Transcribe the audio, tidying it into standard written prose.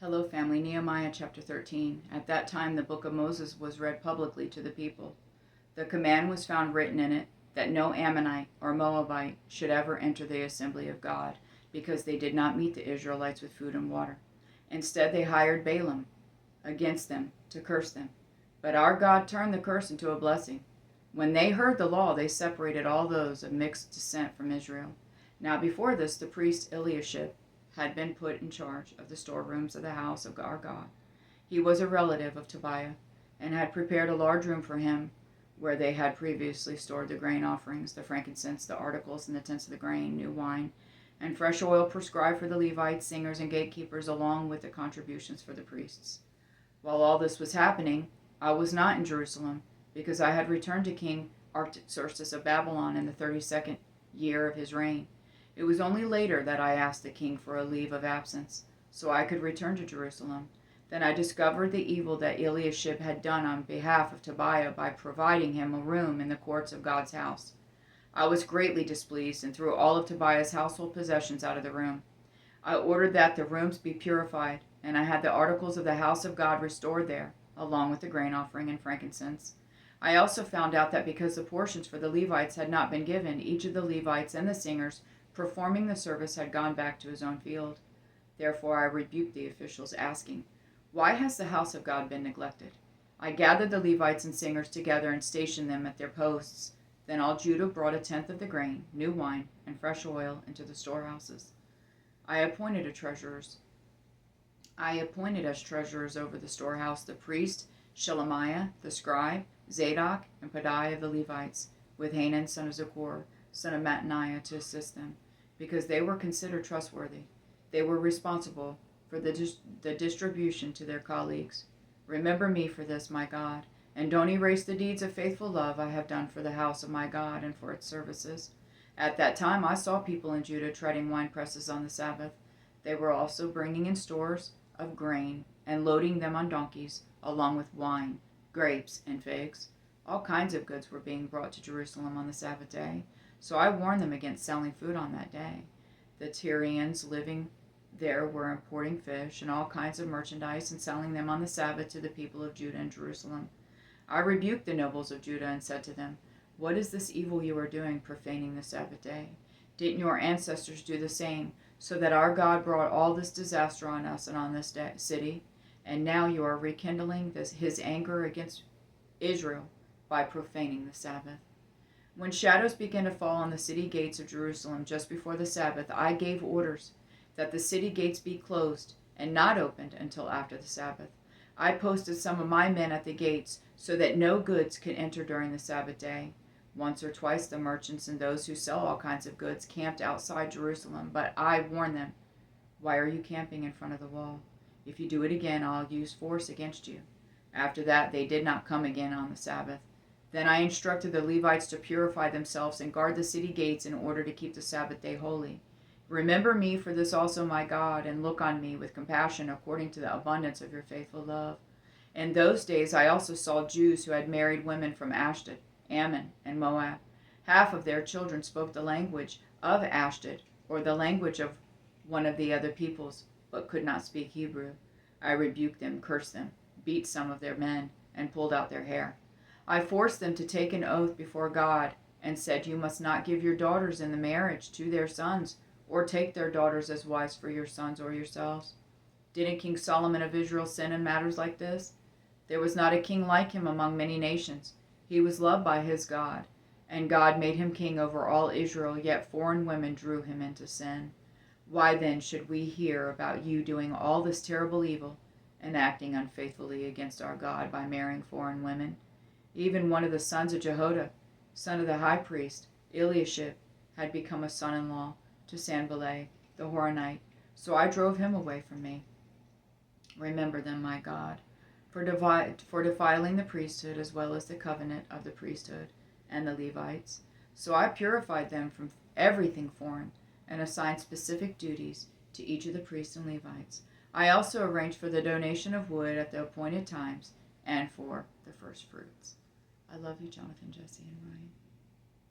Hello, family. Nehemiah chapter 13. At that time, the book of Moses was read publicly to the people. The command was found written in it that no Ammonite or Moabite should ever enter the assembly of God, because they did not meet the Israelites with food and water. Instead, they hired Balaam against them to curse them. But our God turned the curse into a blessing. When they heard the law, they separated all those of mixed descent from Israel. Now before this, the priest Eliashib had been put in charge of the storerooms of the house of our God. He was a relative of Tobiah, and had prepared a large room for him, where they had previously stored the grain offerings, the frankincense, the articles, and the tents of the grain, new wine, and fresh oil prescribed for the Levites, singers, and gatekeepers, along with the contributions for the priests. While all this was happening, I was not in Jerusalem, because I had returned to King Artaxerxes of Babylon in the 32nd year of his reign. It was only later that I asked the king for a leave of absence, so I could return to Jerusalem. Then I discovered the evil that Eliashib had done on behalf of Tobiah by providing him a room in the courts of God's house. I was greatly displeased and threw all of Tobiah's household possessions out of the room. I ordered that the rooms be purified, and I had the articles of the house of God restored there, along with the grain offering and frankincense. I also found out that because the portions for the Levites had not been given, each of the Levites and the singers performing the service had gone back to his own field. Therefore I rebuked the officials, asking, "Why has the house of God been neglected?" I gathered the Levites and singers together and stationed them at their posts. Then all Judah brought a tenth of the grain, new wine, and fresh oil into the storehouses. I appointed as treasurers over the storehouse the priest Shelemiah, the scribe, Zadok, and Pedaiah the Levites, with Hanan son of Zaccur, son of Mattaniah, to assist them, because they were considered trustworthy. They were responsible for the distribution to their colleagues. Remember me for this, my God, and don't erase the deeds of faithful love I have done for the house of my God and for its services. At that time I saw people in Judah treading wine presses on the Sabbath. They were also bringing in stores of grain and loading them on donkeys, along with wine, grapes, and figs. All kinds of goods were being brought to Jerusalem on the Sabbath day, so I warned them against selling food on that day. The Tyrians living there were importing fish and all kinds of merchandise and selling them on the Sabbath to the people of Judah and Jerusalem. I rebuked the nobles of Judah and said to them, "What is this evil you are doing, profaning the Sabbath day? Didn't your ancestors do the same, so that our God brought all this disaster on us and on this city? And now you are rekindling his anger against Israel by profaning the Sabbath." When shadows began to fall on the city gates of Jerusalem just before the Sabbath, I gave orders that the city gates be closed and not opened until after the Sabbath. I posted some of my men at the gates so that no goods could enter during the Sabbath day. Once or twice the merchants and those who sell all kinds of goods camped outside Jerusalem, but I warned them, "Why are you camping in front of the wall? If you do it again, I'll use force against you." After that, they did not come again on the Sabbath. Then I instructed the Levites to purify themselves and guard the city gates in order to keep the Sabbath day holy. Remember me for this also, my God, and look on me with compassion according to the abundance of your faithful love. In those days I also saw Jews who had married women from Ashdod, Ammon, and Moab. Half of their children spoke the language of Ashdod, or the language of one of the other peoples, but could not speak Hebrew. I rebuked them, cursed them, beat some of their men, and pulled out their hair. I forced them to take an oath before God, and said, "You must not give your daughters in the marriage to their sons, or take their daughters as wives for your sons or yourselves." Didn't King Solomon of Israel sin in matters like this? There was not a king like him among many nations. He was loved by his God, and God made him king over all Israel, yet foreign women drew him into sin. Why then should we hear about you doing all this terrible evil and acting unfaithfully against our God by marrying foreign women? Even one of the sons of Jehoiada, son of the high priest, Eliashib, had become a son-in-law to Sanballat the Horonite, so I drove him away from me. Remember them, my God, for defiling the priesthood as well as the covenant of the priesthood and the Levites. So I purified them from everything foreign and assigned specific duties to each of the priests and Levites. I also arranged for the donation of wood at the appointed times and for the first fruits. I love you, Jonathan, Jesse, and Ryan.